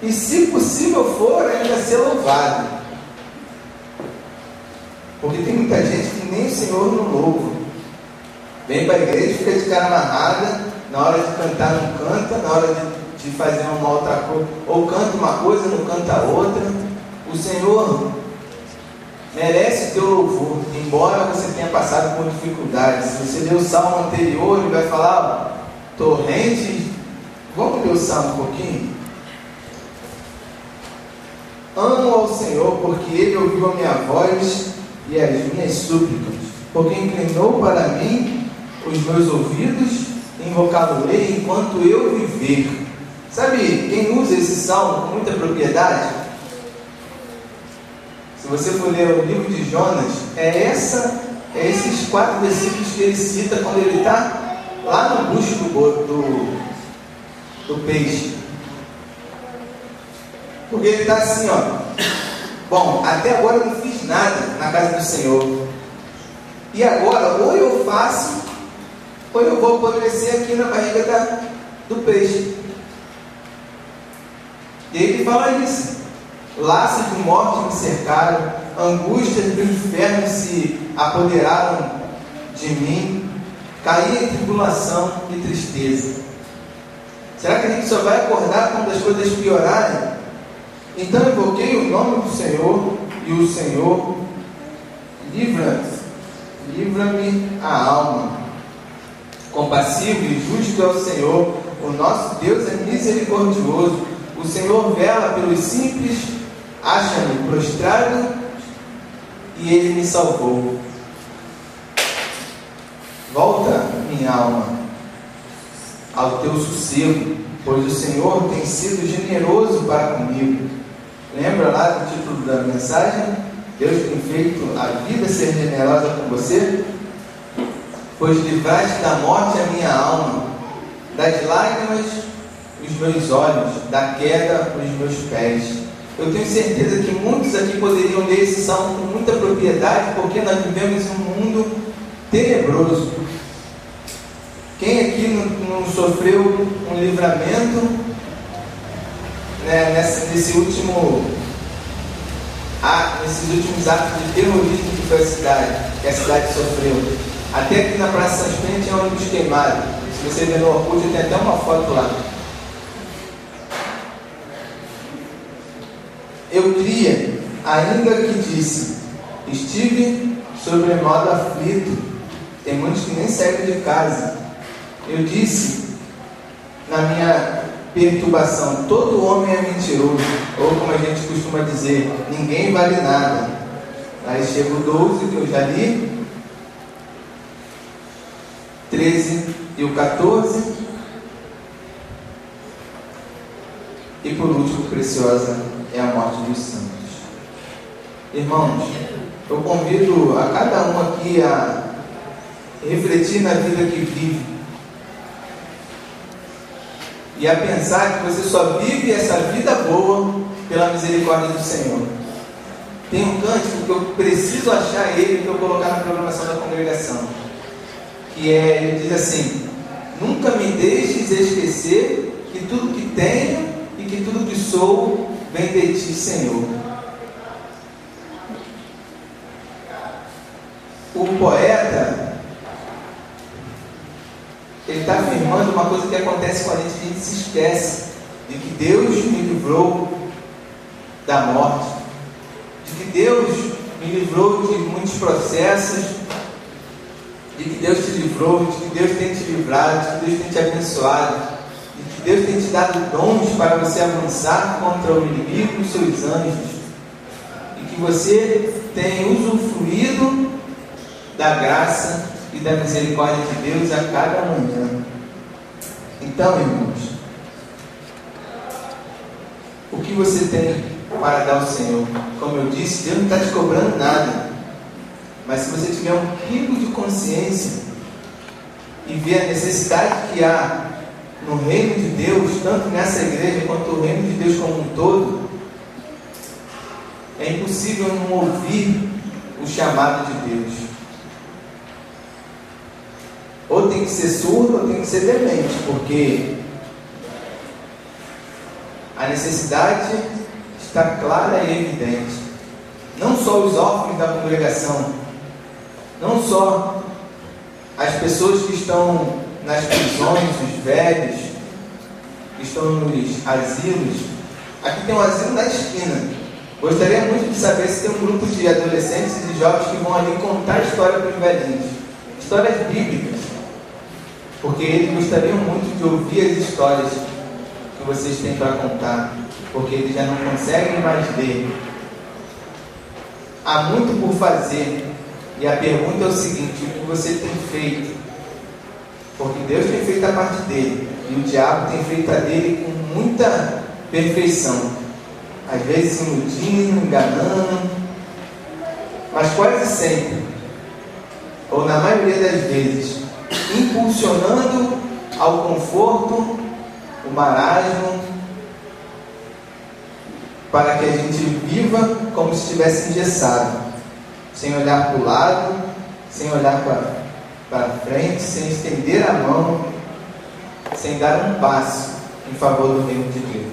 e, se possível for, ainda ser louvado. Porque tem muita gente que nem o Senhor não louva. Vem para a igreja e fica de cara amarrada, na hora de cantar não canta, na hora de fazer uma outra coisa, ou canta uma coisa, não canta outra. O Senhor merece o teu louvor, embora você tenha passado por dificuldades. Se você ler o salmo anterior, ele vai falar, torrentes. Vamos ler o salmo um pouquinho? Amo ao Senhor, porque Ele ouviu a minha voz e as minhas súplicas, porque inclinou para mim os meus ouvidos, invocá-lo-ei enquanto eu viver. Sabe, quem usa esse salmo com muita propriedade? Se você for ler o livro de Jonas, esses 4 versículos que ele cita quando ele está lá no bucho do peixe. Porque ele está assim, bom, até agora eu não fiz nada na casa do Senhor, e agora ou eu faço, ou eu vou apodrecer aqui na barriga do peixe. E ele fala isso: laços de morte me cercaram, angústias do inferno se apoderaram de mim, caí em tribulação e tristeza. Será que a gente só vai acordar quando as coisas piorarem? Então invoquei o nome do Senhor, e o Senhor livra-me a alma. Compassivo e justo é o Senhor, o nosso Deus é misericordioso. O Senhor vela pelos simples, acha-me prostrado, e Ele me salvou. Volta, minha alma, ao teu sossego, pois o Senhor tem sido generoso para comigo. Lembra lá do título da mensagem? Deus tem feito a vida ser generosa com você? Pois livraste da morte a minha alma, das lágrimas os meus olhos, da queda os meus pés. Eu tenho certeza que muitos aqui poderiam ler esse salmo com muita propriedade, porque nós vivemos um mundo tenebroso. Quem aqui não sofreu um livramento, né, nesses últimos atos de terrorismo que foi que a cidade sofreu? Até aqui na Praça São Espinha tinha ônibus queimado. Se você ver no Orkut, tem até uma foto lá. Eu cria, ainda que disse, estive sobremodo aflito. Tem muitos que nem saíram de casa. Eu disse, na minha perturbação, todo homem é mentiroso, ou como a gente costuma dizer, ninguém vale nada. Aí chega o 12, que eu já li, 13 e o 14, e por último, preciosa é a morte dos santos. Irmãos, eu convido a cada um aqui a refletir na vida que vive e a pensar que você só vive essa vida boa pela misericórdia do Senhor. Tem um cântico que eu preciso achar ele para eu colocar na programação da congregação, ele diz assim: nunca me deixes esquecer que tudo que tenho e que tudo que sou vem de ti, Senhor. O poeta, ele está afirmando uma coisa que acontece com a gente se esquece, de que Deus me livrou da morte, de que Deus me livrou de muitos processos, de que Deus te livrou, de que Deus tem te livrado, de que Deus tem te abençoado, de que Deus tem te dado dons para você avançar contra o inimigo e os seus anjos, e que você tem usufruído da graça e da misericórdia de Deus a cada manhã. Então, irmãos, o que você tem para dar ao Senhor? Como eu disse, Deus não está te cobrando nada, mas se você tiver um pingo de consciência e ver a necessidade que há no reino de Deus, tanto nessa igreja quanto no reino de Deus como um todo, é impossível não ouvir o chamado de Deus. Ou tem que ser surdo ou tem que ser demente, porque A necessidade está clara e evidente. Não só os órfãos da congregação, não só as pessoas que estão nas prisões, os velhos, que estão nos asilos. Aqui tem um asilo na esquina. Gostaria muito de saber se tem um grupo de adolescentes e de jovens que vão ali contar história para os velhinhos. Histórias bíblicas. Porque eles gostariam muito de ouvir as histórias que vocês têm para contar. Porque eles já não conseguem mais ler. Há muito por fazer. E a pergunta é o seguinte: o que você tem feito? Porque Deus tem feito a parte dele. E o diabo tem feito a dele com muita perfeição. Às vezes iludindo, enganando. Mas quase sempre, ou na maioria das vezes, impulsionando ao conforto, o marasmo, para que a gente viva como se estivesse engessado, sem olhar para o lado, sem olhar para frente, sem estender a mão, sem dar um passo em favor do reino de Deus.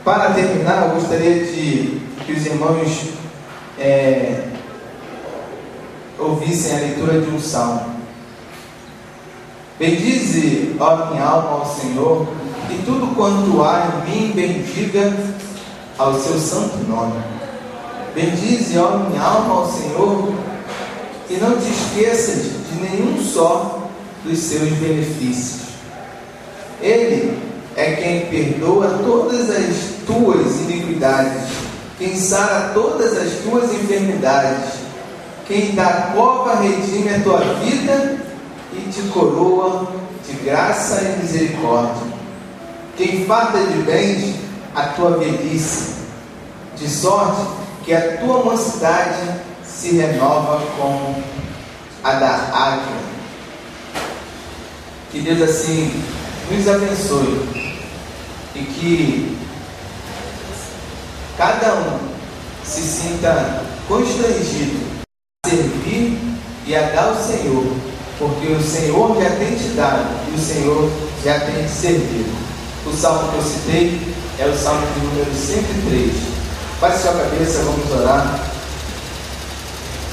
Para terminar, eu gostaria que os irmãos ouvissem a leitura de um salmo. Bendize, ó minha alma, ao Senhor, e tudo quanto há em mim bendiga ao seu santo nome. Bendize, ó minha alma, ao Senhor, e não te esqueças de nenhum só dos seus benefícios. Ele é quem perdoa todas as tuas iniquidades, quem sara todas as tuas enfermidades, quem da cova redime a tua vida e te coroa de graça e misericórdia, quem farta de bens a tua velhice, de sorte que a tua mocidade se renova como a da águia. Que Deus assim nos abençoe e que cada um se sinta constrangido a servir e a dar ao Senhor, porque o Senhor já tem te dado e o Senhor já tem te servido. O salmo que eu citei é o salmo de número 103. Baixe sua cabeça, vamos orar.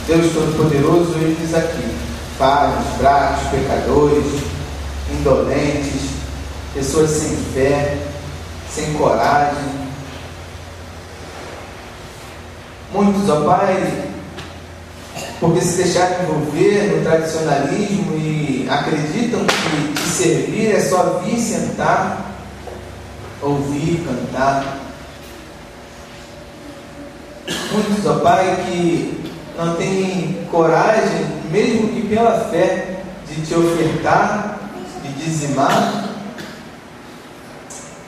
Deus Todo-Poderoso, eis aqui, falhos, fracos, pecadores, indolentes, pessoas sem fé, sem coragem. Muitos, ó Pai, porque se deixaram envolver no tradicionalismo e acreditam que te servir é só vir sentar, ouvir, cantar. Muitos, ó Pai, que não têm coragem, mesmo que pela fé, de te ofertar, de dizimar.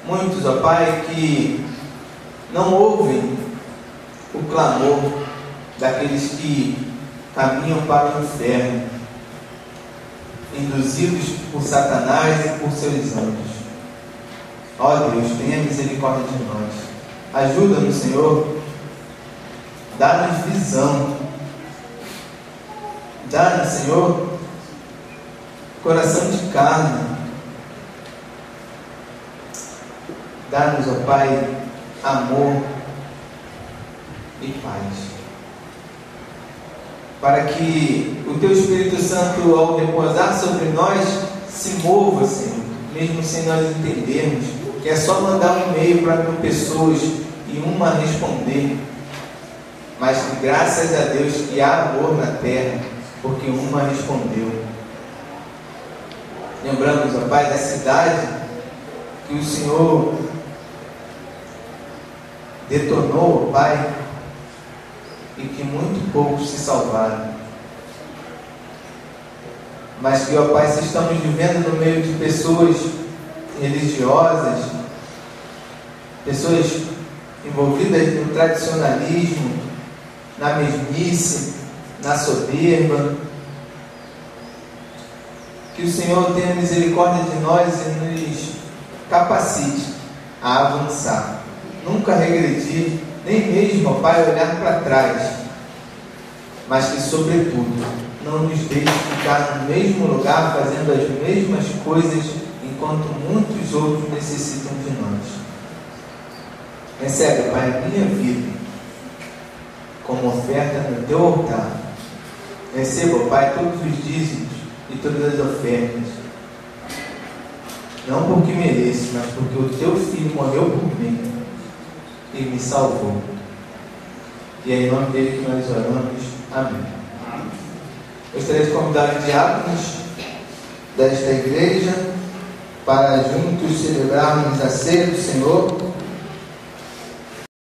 Muitos, ó Pai, que não ouvem o clamor daqueles que caminham para o inferno, induzidos por Satanás e por seus anjos. Ó Deus, tenha misericórdia de nós. Ajuda-nos, Senhor. Dá-nos visão. Dá-nos, Senhor, coração de carne. Dá-nos, ó Pai, amor e paz. Para que o Teu Espírito Santo, ao repousar sobre nós, se mova, Senhor, mesmo sem nós entendermos, que é só mandar um e-mail para 1000 pessoas e uma responder. Mas que graças a Deus que há amor na terra, porque uma respondeu. Lembramos, ó Pai, da cidade que o Senhor detonou, ó Pai, e que muito poucos se salvaram. Mas que, ó Pai, se estamos vivendo no meio de pessoas religiosas, pessoas envolvidas no tradicionalismo, na mesmice, na soberba, que o Senhor tenha misericórdia de nós e nos capacite a avançar, nunca regredir, nem mesmo, ó Pai, olhar para trás, mas que, sobretudo, não nos deixe ficar no mesmo lugar, fazendo as mesmas coisas em enquanto muitos outros necessitam de nós. Recebe, Pai, a minha vida como oferta no teu altar. Receba, Pai, todos os dízimos e todas as ofertas. Não porque mereço, mas porque o teu Filho morreu por mim e me salvou. E é em nome dele que nós oramos. Amém. Gostaria de convidar os diáconos desta igreja para juntos celebrarmos a ceia do Senhor.